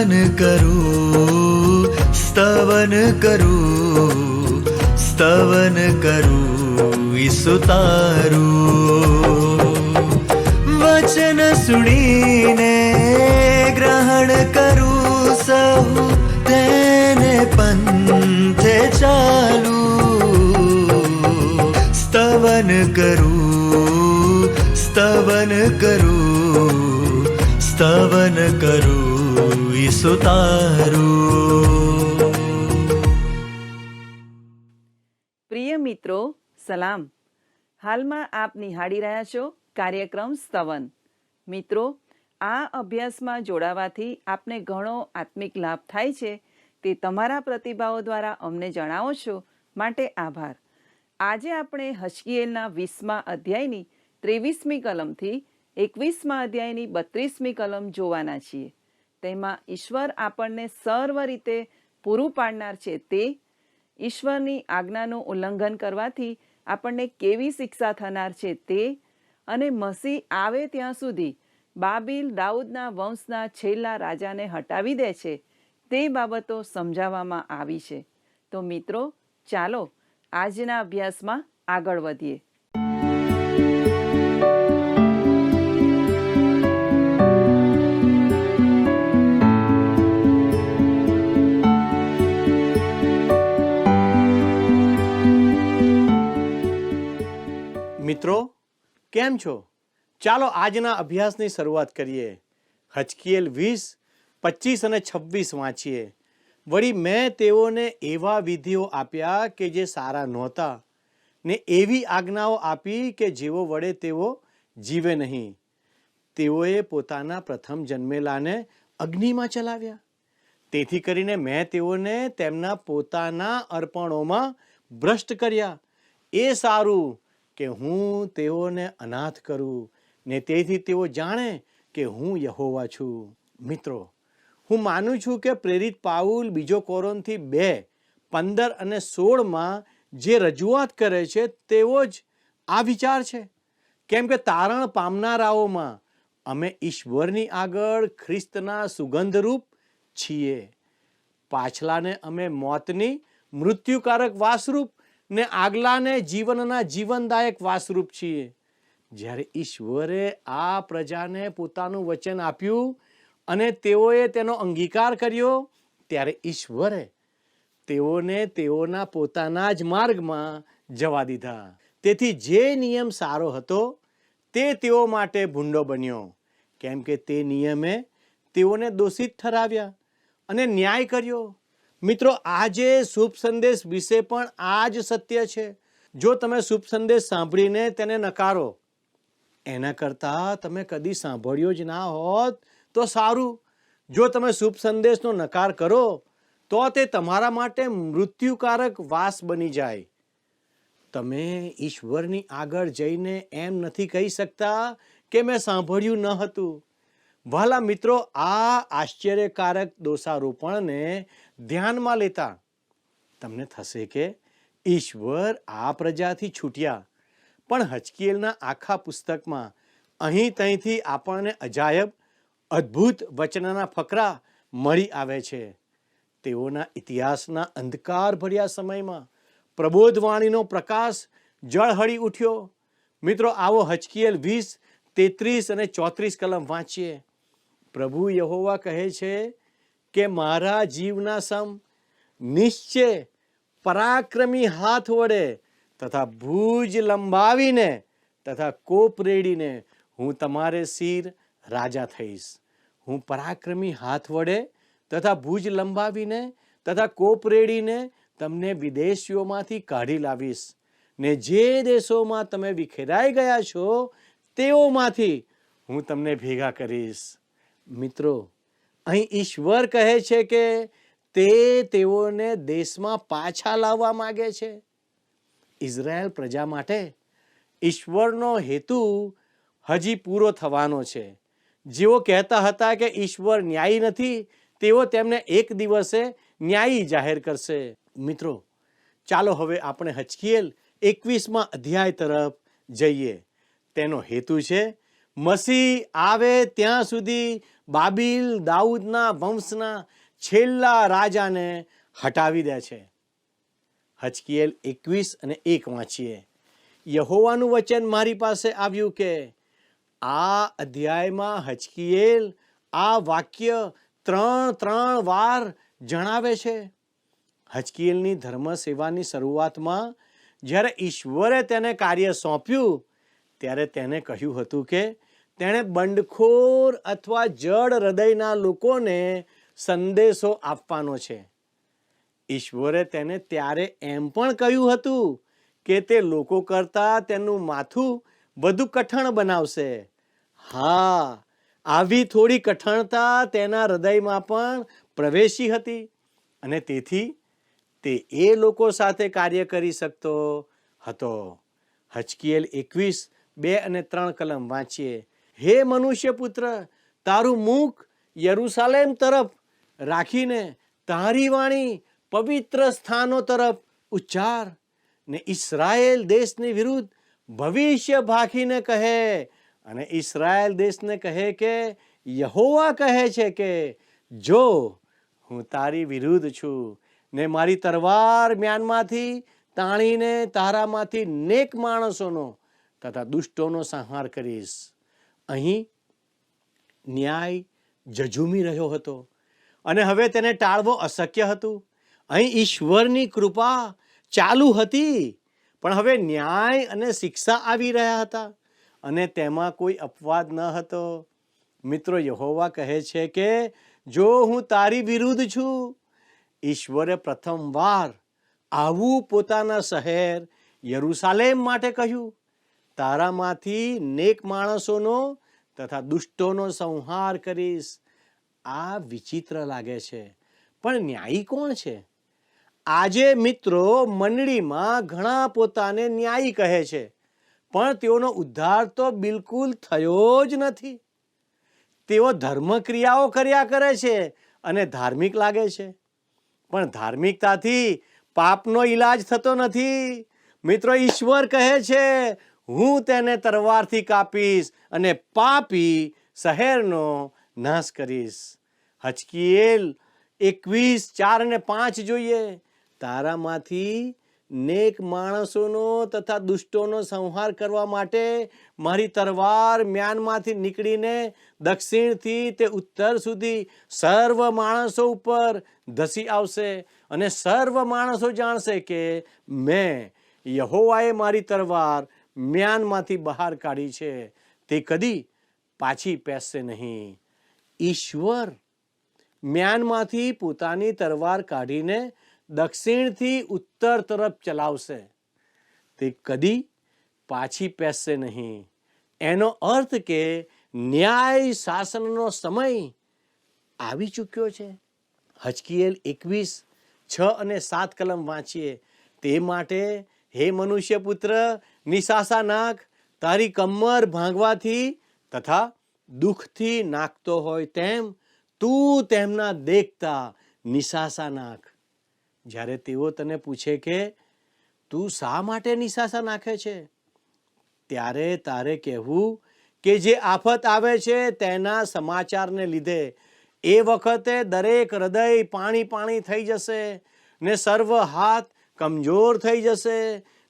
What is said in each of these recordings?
સ્તવન કરું, સ્તવન કરું, સ્તવન કરું ઈસુ તારું. વચન સુણીને ગ્રહણ કરું સહુ, તેને પંથે ચાલુ. સ્તવન કરું, સ્તવન કરું, સ્તવન કરું ઈસુ તારું. પ્રિય મિત્રો, સલામ. હાલમાં આપ નિહાળી રહ્યા છો કાર્યક્રમ સ્તવન. મિત્રો, આ અભ્યાસમાં જોડાવાથી આપને ઘણો આત્મિક લાભ થાય છે તે તમારા પ્રતિભાવો દ્વારા અમને જણાવો છો, માટે આભાર. આજે આપણે હજકીએલના 20મા અધ્યાયની 23મી કલમથી 21મા અધ્યાયની 32મી કલમ જોવાના છીએ. તેમાં ઈશ્વર આપણને સર્વ રીતે પૂરું પાડનાર છે તે, ઈશ્વરની આજ્ઞાનું ઉલ્લંઘન કરવાથી આપણને કેવી શિક્ષા થનાર છે તે, અને મસીહ આવે ત્યાં સુધી બાબિલ દાઉદના વંશના છેલ્લા રાજાને હટાવી દે છે તે બાબતો સમજાવવામાં આવી છે. તો મિત્રો, ચાલો આજના અભ્યાસમાં આગળ વધીએ. મિત્રો, કેમ છો? ચાલો આજના અભ્યાસની શરૂઆત કરીએ. હજકીએલ 20:25 અને 26 વાંચીએ. વળી મેં તેઓને એવા વિધિઓ આપ્યા કે જે સારા નહોતા, ને એવી આજ્ઞાઓ આપી કે જેઓ વડે તેઓ જીવે નહીં. તેઓએ પોતાના પ્રથમ જન્મેલાને અગ્નિમાં ચલાવ્યા. તેથી કરીને મેં તેઓને તેમના પોતાના અર્પણોમાં ભ્રષ્ટ કર્યા. એ સારું કે હું તેઓને અનાથ કરું, ને તેથી તેઓ જાણે કે હું યહોવા છું. મિત્રો, હું માનું છું કે પ્રેરિત પાઉલ બીજો કોરિન્થી 2:15 અને 16 જે રજૂઆત કરે છે તેવો જ આ વિચાર છે. કેમ કે તારણ પામનારાઓમાં અમે ઈશ્વરની આગળ ખ્રિસ્તના સુગંધરૂપ છીએ. પાછલાને અમે મોતની મૃત્યુકારક વાસરૂપ, ને આગલાને જીવનના જીવનદાયક વાસરૂપ છીએ. જ્યારે ઈશ્વરે આ પ્રજાને પોતાનું વચન આપ્યું અને તેઓએ તેનો અંગીકાર કર્યો, ત્યારે ઈશ્વરે તેઓને તેઓના પોતાના જ માર્ગમાં જવા દીધા. તેથી જે નિયમ સારો હતો તે તેઓ માટે ભૂંડો બન્યો, કેમ કે તે નિયમે તેઓને દોષિત ઠરાવ્યા અને ન્યાય કર્યો. મિત્રો, આજે શુભ સંદેશ વિશે પણ આ જ સત્ય છે. જો તમે શુભ સંદેશ સાંભળીને તેને નકારો, એના કરતાં તમે કદી સાંભળ્યો જ ના હોત તો સારું. જો તમે શુભ સંદેશનો નકાર કરો તો તે તમારા માટે મૃત્યુકારક વાસ બની જાય. તમે ઈશ્વરની આગળ જઈને એમ નથી કહી શકતા કે મેં સાંભળ્યું ન હતું. વહાલા મિત્રો, આ આશ્ચર્યકારક દોષારોપણને ધ્યાનમાં લેતા તમને થશે કે ઈશ્વર આ પ્રજાથી છૂટ્યા. પણ હજકીએલના આખા પુસ્તકમાં અહીં તહીંથી આપણને અજાયબ અદ્ભુત વચનના ફકરા મળી આવે છે. તેઓના ઇતિહાસના અંધકાર ભર્યા સમયમાં પ્રબોધવાણીનો પ્રકાશ ઝળહળી ઉઠ્યો. મિત્રો, આવો હજકીએલ 20:33 અને 34 કલમ વાંચીએ. પ્રભુ યહોવા કહે છે કે મારા જીવના સમ નિશ્ચય પરાક્રમી હાથ વડે તથા ભુજ લંબાવીને તથા કોપ રેડીને હું તમારે સિર રાજા થઈશ. હું પરાક્રમી હાથ વડે તથા ભુજ લંબાવીને તથા કોપ રેડીને તમને વિદેશીઓમાંથી કાઢી લાવીશ, ને જે દેશોમાં તમે વિખેરાઈ ગયા છો તેઓમાંથી હું તમને ભેગા કરીશ. મિત્રો, અહીં ઈશ્વર કહે છે કે તે તેઓને દેશમાં પાછા લાવવા માંગે છે. ઇઝરાયલ પ્રજા માટે ઈશ્વરનો હેતુ હજી પૂરો થવાનો છે. જેઓ કહેતા હતા કે ઈશ્વર ન્યાયી નથી, તેઓ તેમને એક દિવસે ન્યાયી જાહેર કરશે. મિત્રો, ચાલો હવે આપણે હજકીએલ 21મા અધ્યાય તરફ જઈએ. તેનો હેતુ છે મસીહ આવે ત્યાં સુધી બાબિલ દાઉદના વંશના છેલ્લા રાજાને હટાવી દે છે. હજકીએલ 21:1 વાંચીએ. યહોવાનું વચન મારી પાસે આવ્યું કે આ અધ્યાયમાં હજકીએલ આ વાક્ય 3 વાર જણાવે છે. હજકીએલની ધર્મ સેવાની શરૂઆતમાં જ્યારે ઈશ્વરે તેને કાર્ય સોંપ્યું ત્યારે તેને કહ્યું હતું કે તેણે બંડખોર અથવા જડ હૃદયના લોકોને સંદેશો આપવાનો છે. ઈશ્વરે તેને ત્યારે એમ પણ કહ્યું હતું કે તે લોકો કરતાં તેનું માથું વધુ કઠણ બનાવશે. હા, આવી થોડી કઠણતા તેના હૃદયમાં પણ પ્રવેશી હતી અને તેથી તે એ લોકો સાથે કાર્ય કરી શકતો હતો. હજકીએલ 21:2-3 કલમ વાંચીએ. હે મનુષ્ય પુત્ર, તારું મુખ યરૂશાલેમ તરફ રાખીને તારી વાણી પવિત્ર સ્થાનો તરફ ઉચ્ચાર ને ઇસ્રાયેલ દેશની વિરુદ્ધ ભવિષ્ય ભાખીને કહે અને ઇસ્રાયેલ દેશને કહે કે યહોવા કહે છે કે જો હું તારી વિરુદ્ધ છું ને મારી તરવાર મ્યાનમાંથી તાણીને તારામાંથી નેક માણસોનો તથા દુષ્ટોનો સંહાર કરીશ. અહીં ન્યાય ઝઝૂમી રહ્યો હતો અને હવે તેને ટાળવો અશક્ય હતું. અહીં ઈશ્વરની કૃપા ચાલુ હતી પણ હવે ન્યાય અને શિક્ષા આવી રહ્યા હતા અને તેમાં કોઈ અપવાદ ન હતો. મિત્રો, યહોવા કહે છે કે જો હું તારી વિરુદ્ધ છું. ઈશ્વરે પ્રથમવાર આવું પોતાના શહેર યરૂશાલેમ માટે કહ્યું. તારામાંથી નેક માણસોનો તથા દુષ્ટોનો સંહાર કરીશ. આ વિચિત્ર લાગે છે પણ ન્યાયી કોણ છે? આજે મિત્રો મંડળીમાં ઘણા પોતાને ન્યાયી કહે છે પણ તેઓનો ઉદ્ધાર તો બિલકુલ થયો જ નથી. તેઓ ધર્મ ક્રિયાઓ કર્યા કરે છે અને ધાર્મિક લાગે છે પણ ધાર્મિકતાથી પાપનો ઈલાજ થતો નથી. મિત્રો, ઈશ્વર કહે છે હું તેને તરવારથી કાપીશ અને પાપી શહેરનો નાશ કરીશ. હજકીએલ 21:4-5 જોઈએ. તારામાંથી નેક માણસોનો તથા દુષ્ટોનો સંહાર કરવા માટે મારી તરવાર મ્યાનમાંથી નીકળીને દક્ષિણથી તે ઉત્તર સુધી સર્વ માણસો ઉપર ધસી આવશે અને સર્વ માણસો જાણશે કે મેં યહોવાએ મારી તરવાર મ્યાનમાંથી બહાર કાઢી છે. તે કદી પાછી પેસશે નહીં. ઈશ્વર મ્યાનમાંથી પોતાની તરવાર કાઢીને દક્ષિણથી ઉત્તર તરફ ચલાવશે. તે કદી પાછી પેસશે નહીં. એનો અર્થ કે ન્યાય શાસનનો સમય આવી ચૂક્યો છે. હજકીએલ 21:6-7 કલમ વાંચીએ. તે માટે હે મનુષ્ય પુત્ર, નિશાસા નાખ. તારી કમર ભાંગવાથી તથા દુઃખથી નાખતો હોય તેમ તું તેમના દેખતા નિશાસા નાખ. જ્યારે તેઓ તને પૂછે કે તું શા માટે નિશાસા નાખે છે ત્યારે તારે કહેવું કે જે આફત આવે છે તેના સમાચારને લીધે એ વખતે દરેક હૃદય પાણી થઈ જશે ને સર્વ હાથ કમજોર થઈ જશે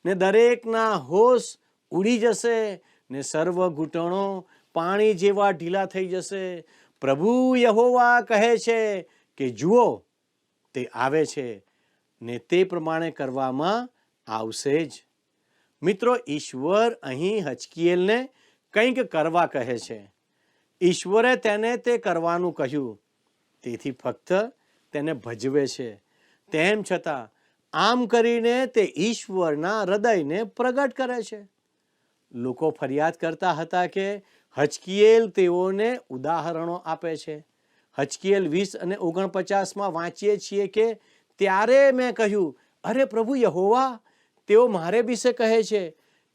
ને દરેકના હોશ ઉડી જશે ને સર્વ ઘૂંટણો પાણી જેવા ઢીલા થઈ જશે. પ્રભુ યહોવા કહે છે કે જુઓ, તે આવે છે ને તે પ્રમાણે કરવામાં આવશે જ. મિત્રો, ઈશ્વર અહીં હજકીએલને કંઈક કરવા કહે છે. ઈશ્વરે તેને તે કરવાનું કહ્યું તેથી ફક્ત તેને ભજવે છે. તેમ છતાં આમ કરીને તે ઈશ્વરના હૃદયને પ્રગટ કરે છે. લોકો ફરિયાદ કરતા હતા કે હજકીએલ તેઓને ઉદાહરણો આપે છે. હજકીએલ 20:49 વાંચીએ છીએ કે ત્યારે મેં કહ્યું, અરે પ્રભુ યહોવા, તેઓ મારે વિશે કહે છે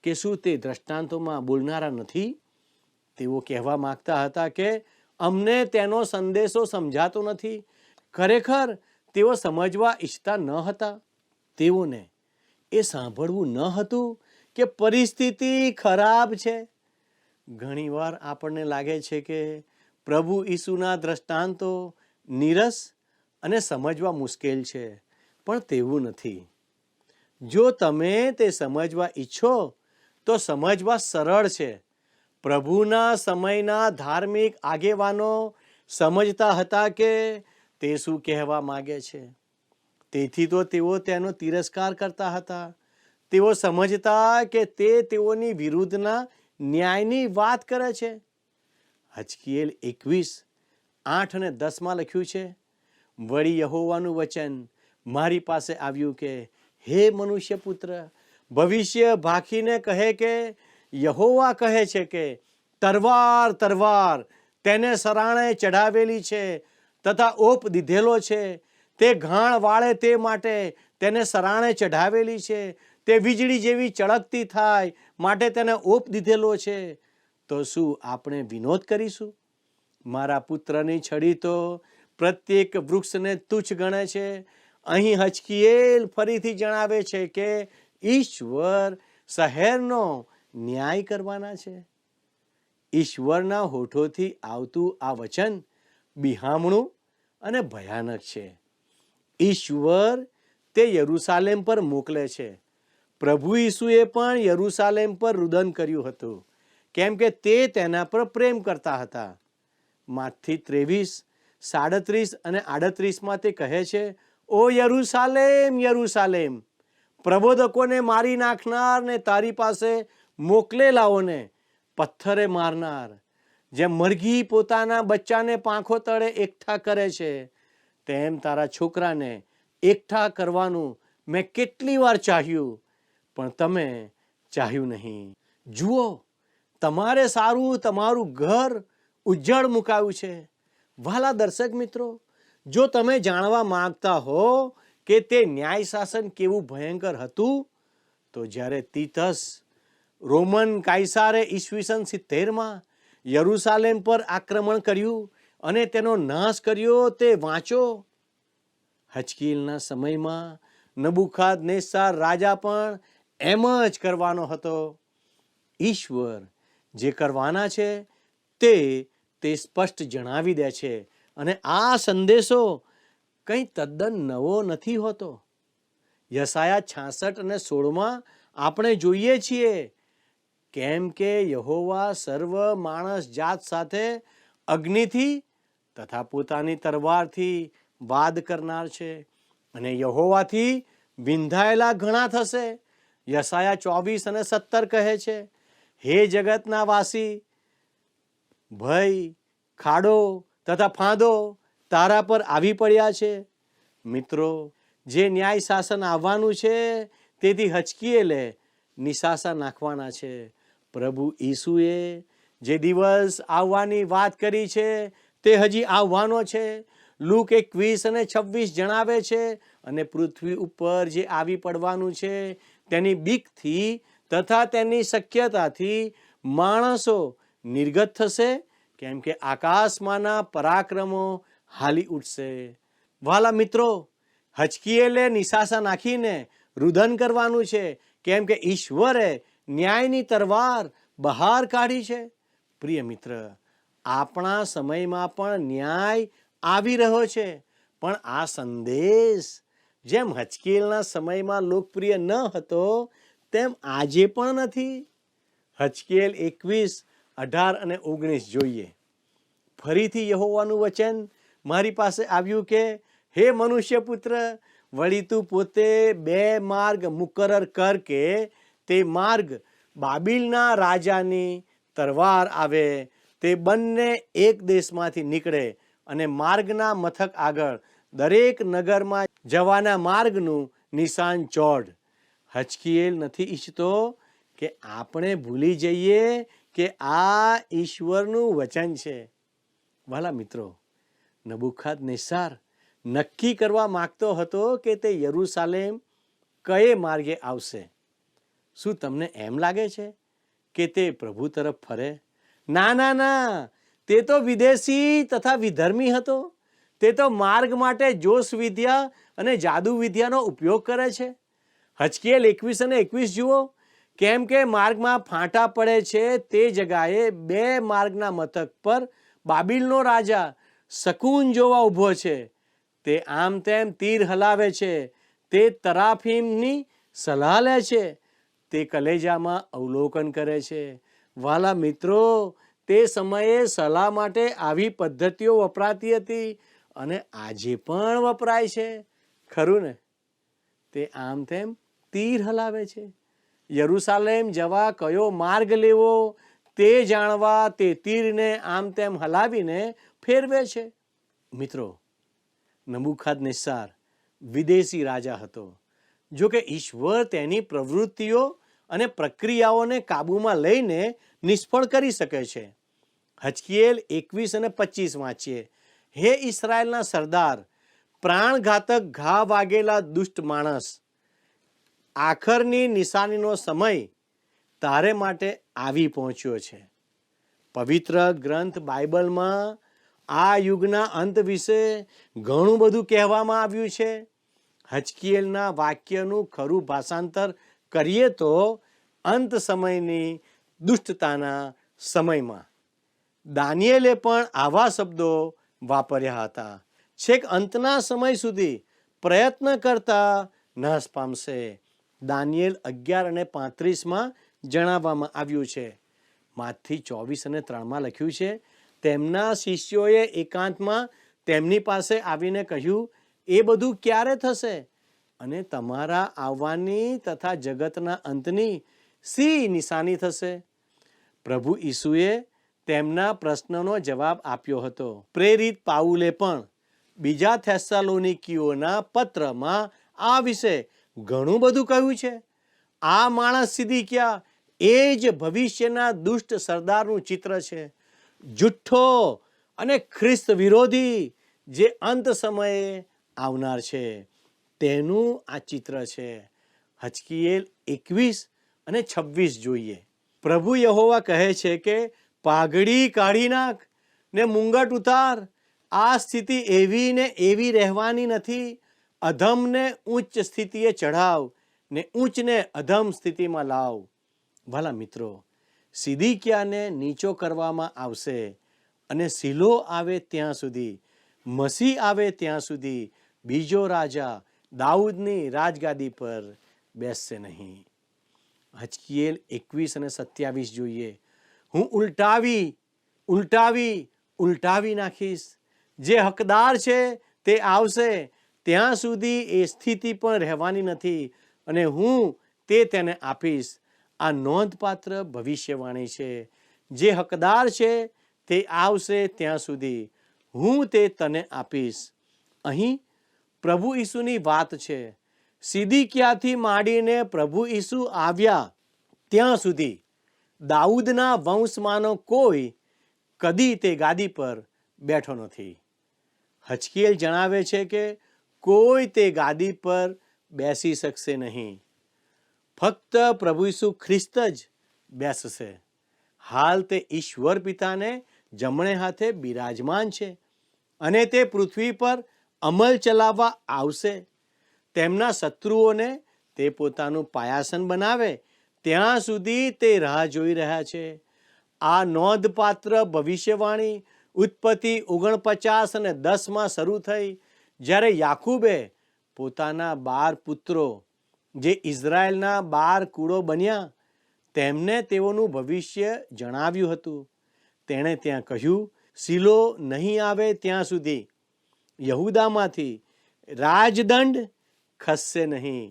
કે શું તે દ્રષ્ટાંતોમાં બોલનારા નથી? તેઓ કહેવા માંગતા હતા કે અમને તેનો સંદેશો સમજાતો નથી. ખરેખર તેઓ સમજવા ઈચ્છતા ન હતા. તેઓને એ સાંભળવું ન હતું કે પરિસ્થિતિ ખરાબ છે. ઘણીવાર આપણને લાગે છે કે પ્રભુ ઈસુના દ્રષ્ટાંતો નીરસ અને સમજવા મુશ્કેલ છે, પણ તેવું નથી. જો તમે તે સમજવા ઈચ્છો તો સમજવા સરળ છે. પ્રભુના સમયના ધાર્મિક આગેવાનો સમજતા હતા કે તે શું કહેવા માગે છે. તેથી તો તેઓ તેનો તિરસ્કાર કરતા હતા. તેઓ સમજતા કે તે તેઓની વિરુદ્ધના ન્યાયની વાત કરે છે. હજકીએલ 21:8-10 લખ્યું છે, વળી યહોવાનું વચન મારી પાસે આવ્યું કે, હે મનુષ્ય પુત્ર, ભવિષ્ય ભાખીને કહે કે યહોવા કહે છે કે તરવાર તરવાર તેને સરાણે ચઢાવેલી છે તથા ઓપ દીધેલો છે. તે ઘાણ વાળે તે માટે તેને સરાણે ચઢાવેલી છે. તે વીજળી જેવી ચળકતી થાય માટે તેને ઓપ દીધેલો છે. તો શું આપણે વિનોદ કરીશું? મારા પુત્રની છડી તો પ્રત્યેક વૃક્ષને તુચ્છ ગણે છે. અહીં હજકીએલ ફરીથી જણાવે છે કે ઈશ્વર શહેરનો ન્યાય કરવાના છે. ઈશ્વરના હોઠોથી આવતું આ વચન બિહામણું અને ભયાનક છે. ઈશ્વર તે યરૂશાલેમ પર મોકલે છે. પ્રભુ ઈસુએ પણ યરૂશાલેમ પર રુદન કર્યું હતું, કેમ કે તે તેના પર પ્રેમ કરતા હતા. માથી 23:37-38 તે કહે છે, ઓ યરૂશાલેમ યરૂશાલેમ, પ્રબોધકોને મારી નાખનાર ને તારી પાસે મોકલેલાઓને પથ્થરે મારનાર, જેમ મરઘી પોતાના બચ્ચાને પાંખો તળે એકઠા કરે છે, તેમ તારા છોકરાને એકઠા કરવાનું મેં કેટલી વાર ચાહ્યું, પણ તમે ચાહ્યું નહીં. જુઓ, તમારે સારું તમારું ઘર ઉજ્જડ મુકાયું છે. વહાલા દર્શક મિત્રો, જો તમે જાણવા માંગતા હો કે તે ન્યાય શાસન કેવું ભયંકર હતું, તો જ્યારે તીતસ રોમન કાયસારે ઈસવીસન 70 યરૂશાલેમ પર આક્રમણ કર્યું અને તેનો નાશ કર્યો તે વાંચો. હજકીએલના સમયમાં નબુખાદનેસ્સાર રાજા પણ એમ જ કરવાનો હતો. ઈશ્વર જે કરવાના છે તે સ્પષ્ટ જણાવી દે છે. અને આ સંદેશો કંઈ તદ્દન નવો નથી હોતો. યશાયા 66 અને 16 આપણે જોઈએ છીએ, કેમ કે યહોવા સર્વ માણસ જાત સાથે અગ્નિથી તથા પોતાની તરવારથી વાદ કરનાર છે, અને યહોવાથી વિંધાયેલા ઘણા થશે. યશાયા 24 અને 17 કહે છે, હે જગતના વાસી, ભય, ખાડો તથા ફાંદો તારા પર આવી પડ્યા છે. મિત્રો, જે ન્યાય શાસન આવવાનું છે તેથી હજકીએલે નિશાસા નાખવાના છે. પ્રભુ ઈસુએ જે દિવસ આવવાની વાત કરી છે તે હજી આવવાનો છે. લુક 21 અને 26 જણાવે છે, અને પૃથ્વી ઉપર જે આવી પડવાનું છે તેની બીકથી તથા તેની શક્યતાથી માણસો નિર્ગત થશે, કેમ કે આકાશમાંના પરાક્રમો હાલી ઉઠશે. વાલા મિત્રો, હજકીએલે નિશાસા નાખીને રુદન કરવાનું છે, કેમ કે ઈશ્વરે ન્યાયની તરવાર બહાર કાઢી છે. પ્રિય મિત્ર, આપણા સમયમાં પણ ન્યાય આવી રહ્યો છે, પણ આ સંદેશ જેમ હજકીએલના સમયમાં લોકપ્રિય ન હતો તેમ આજે પણ નથી. હજકીએલ 21:18 અને 19 જોઈએ. ફરીથી યહોવાનું વચન મારી પાસે આવ્યું કે, હે મનુષ્ય પુત્ર, વળી તું પોતે 2 માર્ગ મુકરર કર કે તે માર્ગ બાબિલના રાજાની તરવાર આવે, તે બંને એક દેશમાંથી નીકળે, અને માર્ગના મથક આગળ દરેક નગરમાં જવાના માર્ગનું નિશાન ચોડ. હજકીએલ નથી ઈચ્છતો કે આપણે ભૂલી જઈએ કે આ ઈશ્વરનું વચન છે. વાલા મિત્રો, નબુખાદનેસ્સાર નક્કી કરવા માંગતો હતો કે તે યરૂશાલેમ કયે માર્ગે આવશે. શું તમને એમ લાગે છે કે તે પ્રભુ તરફ ફરે? ના ના ના, તે તો વિદેશી તથા વિધર્મી હતો. તે તો માર્ગ માટે જોશ વિદ્યા અને જાદુ વિદ્યાનો ઉપયોગ કરે છે. હજકીએલ 21 અને 21 જુઓ, કેમ કે માર્ગમાં ફાંટા પડે છે તે જગાએ 2 માર્ગના મથક પર બાબિલનો રાજા શકૂન જોવા ઊભો છે. તે આમ તેમ તીર હલાવે છે, તે તરાફીમની સલાહ લે છે, તે કલેજામાં અવલોકન કરે છે. વાલા મિત્રો, તે સમયે સલાહ માટે આવી પદ્ધતિઓ વપરાતી હતી અને આજે પણ વપરાય છે. ખરું ને? તે આમ તેમ તીર હલાવે છે. યરૂશાલેમ જવા કયો માર્ગ લેવો તે જાણવા તે તીરને આમ તેમ હલાવીને ફેરવે છે. મિત્રો, નબૂખદનેસ્સાર વિદેશી રાજા હતો. જો કે ઈશ્વર તેની પ્રવૃત્તિઓ અને પ્રક્રિયાઓને કાબૂમાં લઈને નિષ્ફળ કરી શકે છે. હજકીએલ 21 અને 25 વાંચીએ. હે ઇસરાયેલના સરદાર, પ્રાણઘાતક ઘા વાગેલા દુષ્ટ માણસ, આખરની નિશાનીનો સમય તારે માટે આવી પહોંચ્યો છે. પવિત્ર ગ્રંથ બાઇબલમાં આ યુગના અંત વિશે ઘણું બધું કહેવામાં આવ્યું છે. હજકીએલના વાક્યનું ખરું ભાષાંતર કરીએ તો અંત સમયની દુષ્ટતાના સમયમાં. દાનિયેલે પણ આવા શબ્દો વાપર્યા હતા. છેક અંતના સમય સુધી પ્રયત્ન કરતા નાશ પામશે. દાનિયેલ 11 અને 35 જણાવવામાં આવ્યું છે. માથી 24 અને 3 લખ્યું છે, તેમના શિષ્યોએ એકાંતમાં તેમની પાસે આવીને કહ્યું, એ બધું ક્યારે થશે? અને તમારા આવવાની તથા જગતના અંતની શી નિશાની થશે? પ્રભુ ઈસુએ તેમના પ્રશ્નનો જવાબ આપ્યો હતો. પ્રેરિત પાઉલે પણ બીજા થેસ્સાલોનિકીઓના પત્રમાં આ વિશે ઘણું બધું કહ્યું છે. આ માણસ સિદિકિયા એ જ ભવિષ્યના દુષ્ટ સરદારનું ચિત્ર છે. જુઠ્ઠો અને ખ્રિસ્ત વિરોધી જે અંત સમયે આવનાર છે તેનું આ ચિત્ર છે. હજકીએલ 21 અને 26 જોઈએ. પ્રભુ યહોવા કહે છે કે પાઘડી કાઢી નાખ ને મુંગટ ઉતાર. આ સ્થિતિ એવી ને એવી રહેવાની નથી. અધમને ઉચ્ચ સ્થિતિએ ચઢાવ ને ઊંચને અધમ સ્થિતિમાં લાવ. ભલા મિત્રો, સિદિકિયાને નીચો કરવામાં આવશે અને શિલો આવે ત્યાં સુધી, મસીહ આવે ત્યાં સુધી બીજો રાજા દાઉદની રાજગાદી પર બેસશે નહીં. હજકીએલ 21 અને 27 જોઈએ. હું ઉલટાવી નાખીશ. જે હકદાર છે તે આવશે, ત્યાં સુધી એ સ્થિતિ પણ રહેવાની નથી અને હું તે તેને આપીશ. આ નોંધપાત્ર ભવિષ્યવાણી છે. જે હકદાર છે તે આવશે ત્યાં સુધી હું તે તને આપીશ. અહીં પ્રભુ ઈસુની વાત છે. સિદિકિયાથી માંડીને પ્રભુ ઈસુ આવ્યા ત્યાં સુધી દાઉદના વંશમાંનો કોઈ કદી તે ગાદી પર બેઠો નથી. હજકીએલ જણાવે છે કે કોઈ તે ગાદી પર બેસી શકશે નહીં. ફક્ત પ્રભુ ઈસુ ખ્રિસ્ત જ બેસશે. હાલ તે ઈશ્વર પિતાને જમણે હાથે બિરાજમાન છે અને તે પૃથ્વી પર અમલ ચલાવવા આવશે. તેમના શત્રુઓને તે પોતાનું પાયાસન બનાવે ત્યાં સુધી તે રાહ જોઈ રહ્યા છે. આ નોંધપાત્ર ભવિષ્યવાણી ઉત્પત્તિ 49 અને 10 શરૂ થઈ, જ્યારે યાકૂબે પોતાના 12 પુત્રો જે ઇઝરાયેલના 12 કુળો બન્યા તેમને તેઓનું ભવિષ્ય જણાવ્યું હતું. તેણે ત્યાં કહ્યું, શિલો નહીં આવે ત્યાં સુધી યહૂદામાંથી રાજદંડ ખસશે નહીં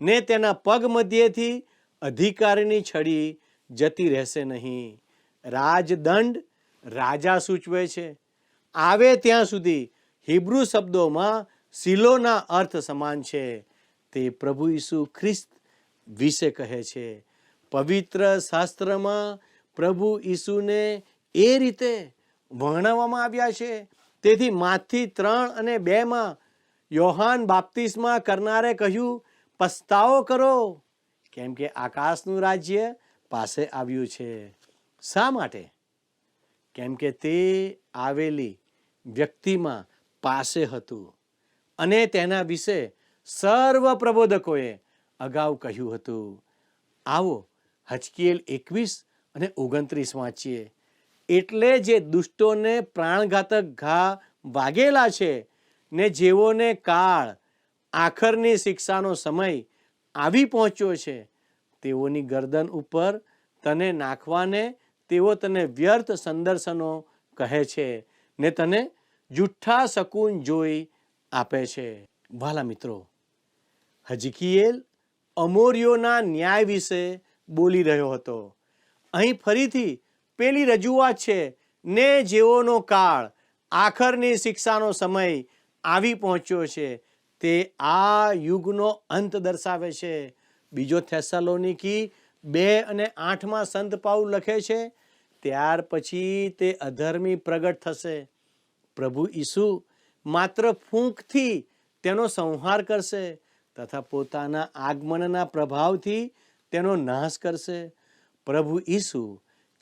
ને તેના પગ મધ્યેથી અધિકારીની છડી જતી રહેશે નહીં. રાજદંડ રાજા સૂચવે છે. આવે ત્યાં સુધી હિબ્રુ શબ્દોમાં શિલોના અર્થ સમાન છે. તે પ્રભુ ઈસુ ખ્રિસ્ત વિશે કહે છે. પવિત્ર શાસ્ત્રમાં પ્રભુ ઈસુને એ રીતે વર્ણવવામાં આવ્યા છે. તેથી માથી 3 અને 2 યોહાન બાપ્તિસ્મા કરનારે કહ્યું, પસ્તાવો કરો કેમ કે આકાશનું રાજ્ય પાસે આવ્યું છે. શા માટે? કેમ કે તે આવેલી વ્યક્તિમાં પાસે હતું અને તેના વિશે સર્વ પ્રબોધકોએ અગાઉ કહ્યું હતું. આવો હજકીએલ 21 અને 29 વાંચીએ. એટલે જે દુષ્ટોને પ્રાણઘાતક ઘા વાગેલા છે ને જેઓને કાળ આખરની શિક્ષાનો સમય આવી પહોંચ્યો છે, તેઓની ગરદન ઉપર તને નાખવાને તેઓ તને વ્યર્થ સંદર્શનો કહે છે ને તને જુઠ્ઠા શકૂન જોઈ આપે છે. વાલા મિત્રો, હજકીએલ અમોરીઓના ન્યાય વિશે બોલી રહ્યો હતો. અહીં ફરીથી પેલી રજૂઆત છે, ને જેઓનો કાળ આખરની શિક્ષાનો સમય આવી પહોંચ્યો છે, તે આ યુગનો અંત દર્શાવે છે. બીજો થેસલોનિકી 2:8 સંત પાઉલ લખે છે, ત્યાર પછી તે અધર્મી પ્રગટ થશે. પ્રભુ ઈસુ માત્ર ફૂંકથી તેનો સંહાર કરશે તથા પોતાના આગમનના પ્રભાવથી તેનો નાશ કરશે. પ્રભુ ઈસુ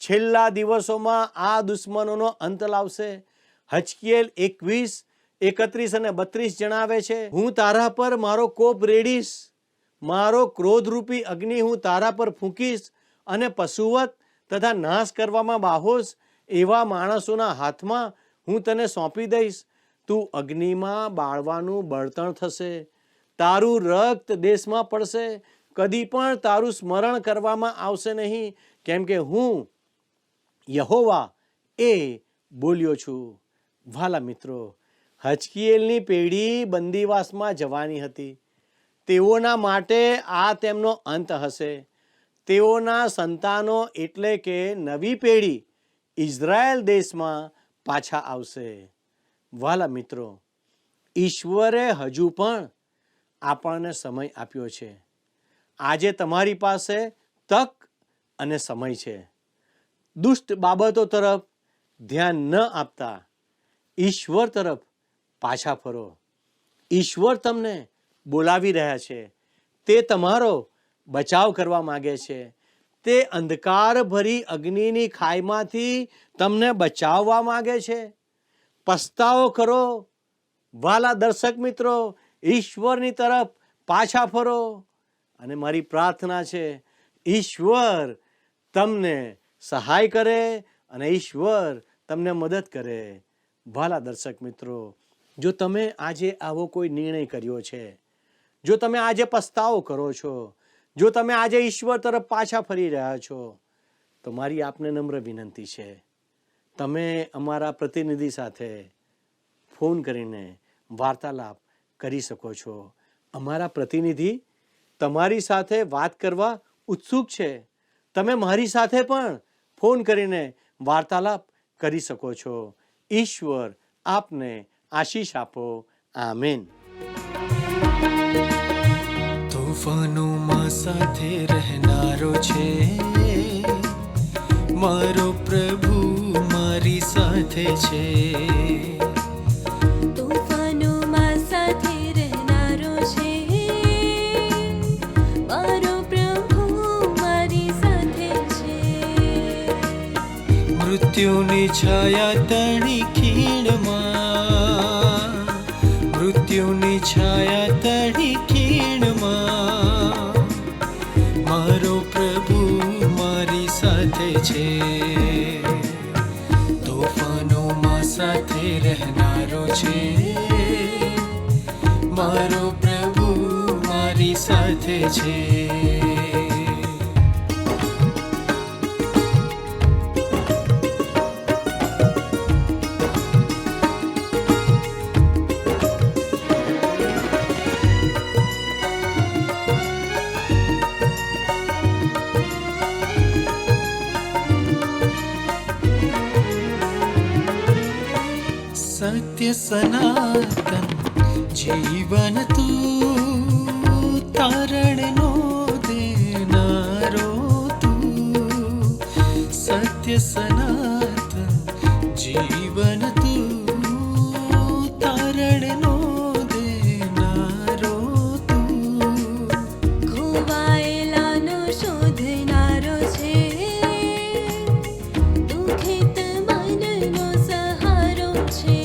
છેલ્લા દિવસોમાં આ દુશ્મનોનો અંત લાવશે. હજકીએલ 21:31-32 જણાવે છે, હું તારા પર મારો કોપ રેડીશ, મારો ક્રોધરૂપી અગ્નિ હું તારા પર ફૂંકીશ અને પશુવત તથા નાશ કરવામાં બાહોશ એવા માણસોના હાથમાં હું તને સોંપી દઈશ. તું અગ્નિમાં બાળવાનું બળતણ થશે, તારું રક્ત દેશમાં પડશે, કદી પણ તારું સ્મરણ કરવામાં આવશે નહીં, કેમ કે હું યહોવા એ બોલ્યો છું. વાલા મિત્રો, હજકીએલની પેઢી બંદીવાસમાં જવાની હતી. તેઓના માટે આ તેમનો અંત હશે. તેઓના સંતાનો એટલે કે નવી પેઢી ઇઝરાયલ દેશમાં પાછા આવશે. વાલા મિત્રો, ઈશ્વરે હજુ પણ આપણને સમય આપ્યો છે. આજે તમારી પાસે તક અને સમય છે. દુષ્ટ બાબતો તરફ ધ્યાન ન આપતા ઈશ્વર તરફ પાછા ફરો. ઈશ્વર તમને બોલાવી રહ્યા છે. તે તમારો બચાવ કરવા માંગે છે. તે અંધકાર ભરી અગ્નિની ખાઈમાંથી તમને બચાવવા માંગે છે. પસ્તાવો કરો. વાલા દર્શક મિત્રો, ઈશ્વરની તરફ પાછા ફરો. અને મારી પ્રાર્થના છે, ઈશ્વર તમને સહાય કરે અને ઈશ્વર તમને મદદ કરે. વાલા દર્શક મિત્રો, જો તમે આજે આવો કોઈ નિર્ણય કર્યો છે, જો તમે આજે પસ્તાવો કરો છો, જો તમે આજે ઈશ્વર તરફ પાછા ફરી રહ્યા છો, તો મારી આપને નમ્ર વિનંતી છે, તમે અમારા પ્રતિનિધિ સાથે ફોન કરીને વાર્તાલાપ કરી શકો છો. અમારા પ્રતિનિધિ તમારી સાથે વાત કરવા ઉત્સુક છે. તમે મારી સાથે પણ ફોન કરીને વાર્તાલાપ કરી શકો છો. ઈશ્વર આપને આશીષ આપો. આમેન. તોફાનોમાં સાથે રહેનારો છે મારો પ્રભુ, મારી સાથે છે. તોફાનોમાં સાથે રહેનારો છે મારો પ્રભુ, મારી સાથે છે. મૃત્યુની છાયા તણી ખીણમાં, મૃત્યુની છાયા તણી ખીણમાં મારો પ્રભુ મારી સાથે છે. તોફાનોમાં સાથે રહેનારો છે મારો પ્રભુ, મારી સાથે છે. સત્ય સનાતન જીવન તું, તારણનો દેનારો તું. સત્ય સનાતન જીવન તું, તારણનો દેનારો તું. ખોવાયેલાનો શોધનારો છે, દુઃખિત મનનો સહારો છે.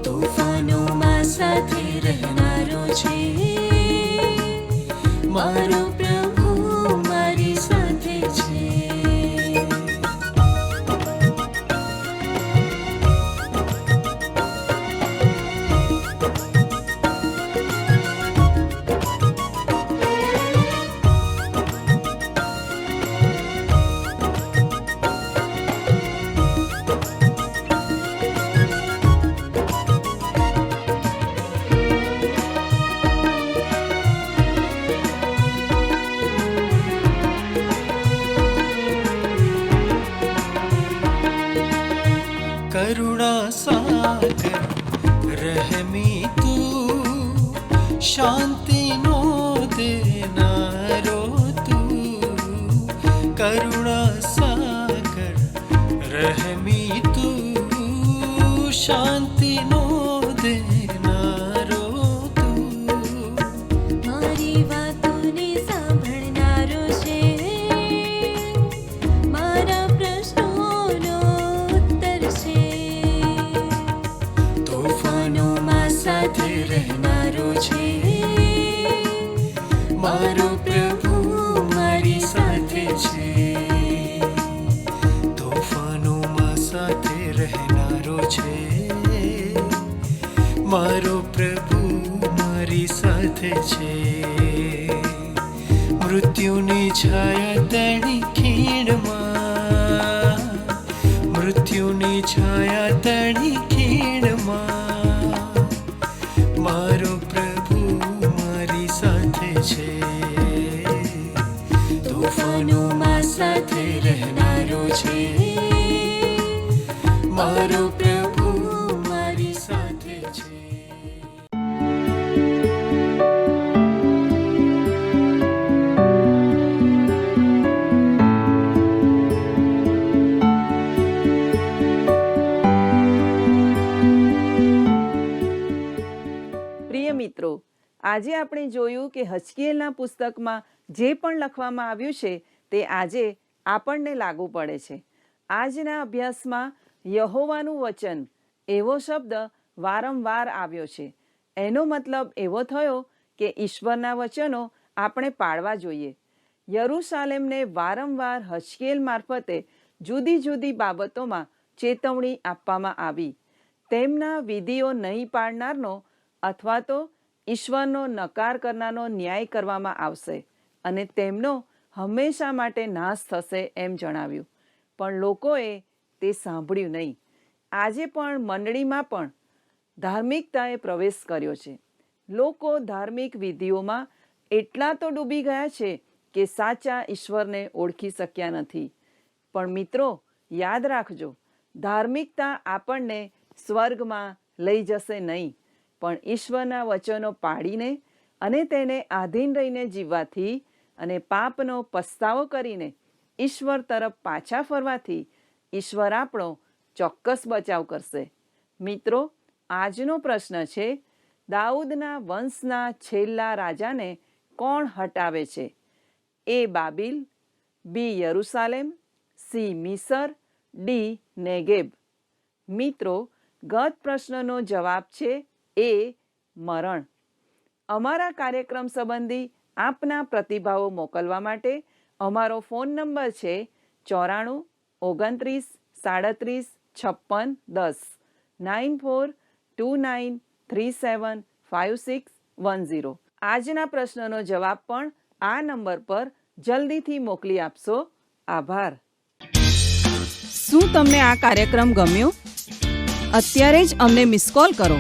તોફાનોમાં સાથે રહેનારો છે મારો પ્રભુ, મારી સાથે છે. શાંતિનો દેનારો તું, કરુણા સાગર રહેમી તું, શાંતિનો દેનારો તું. મારી વાતોને સાંભળનારો છે, મારા પ્રશ્નોનો ઉત્તર છે. તોફાનોમાં સાથે રહેનારો છે, મારો પ્રભુ મારી સાથે છે. તોફાનોમાં સાથે રહેનારો છે, મારો પ્રભુ મારી સાથે છે. મૃત્યુની છાયા તેની ખીણમાં, મૃત્યુની છાયા તેની ખીણમાં, મારો પ્રભુ મારી સાથે છે. તોફાનોમાં સાથે રહેનારો છે, મારો પ્રભુ મારી સાથે છે. પ્રિય મિત્રો, આજે આપણે જોયું કે હજકીએલના પુસ્તકમાં જે પણ લખવામાં આવ્યું છે તે આજે આપણને લાગુ પડે છે. આજના અભ્યાસમાં યહોવાનું વચન એવો શબ્દ વારંવાર આવ્યો છે. એનો મતલબ એવો થયો કે ઈશ્વરના વચનો આપણે પાળવા જોઈએ. યરૂશાલેમને વારંવાર હજકીએલ મારફતે જુદી જુદી બાબતોમાં ચેતવણી આપવામાં આવી. તેમના વિધિઓ નહીં પાળનારનો અથવા તો ઈશ્વરનો નકાર કરનારનો ન્યાય કરવામાં આવશે અને તેમનો હંમેશા માટે નાશ થશે એમ જણાવ્યું. પણ લોકોએ તે સાંભળ્યું નહીં. આજે પણ મંડળીમાં પણ ધાર્મિકતાએ પ્રવેશ કર્યો છે. લોકો ધાર્મિક વિધિઓમાં એટલા તો ડૂબી ગયા છે કે સાચા ઈશ્વરને ઓળખી શક્યા નથી. પણ મિત્રો, યાદ રાખજો, ધાર્મિકતા આપણને સ્વર્ગમાં લઈ જશે નહીં, પણ ઈશ્વરના વચનો પાડીને અને તેને આધીન રહીને જીવવાથી અને પાપનો પસ્તાવો કરીને ઈશ્વર તરફ પાછા ફરવાથી ઈશ્વર આપણો ચોક્કસ બચાવ કરશે. મિત્રો, આજનો પ્રશ્ન છે, દાઉદના વંશના છેલ્લા રાજાને કોણ હટાવે છે? એ બાબિલ, બી યરૂશાલેમ, સી મિસર, ડી નેગેબ. મિત્રો, ગત પ્રશ્નનો જવાબ છે એ મરણ. અમારા કાર્યક્રમ સંબંધી આપના પ્રતિભાવો મોકલવા માટે અમારો ફોન નંબર છે 94 29 37 56 10 9429375610. આજના પ્રશ્નનો જવાબ પણ આ નંબર પર જલ્દીથી મોકલી આપશો. આભાર. શું તમને આ કાર્યક્રમ ગમ્યો? અત્યારે જ અમને મિસ કોલ કરો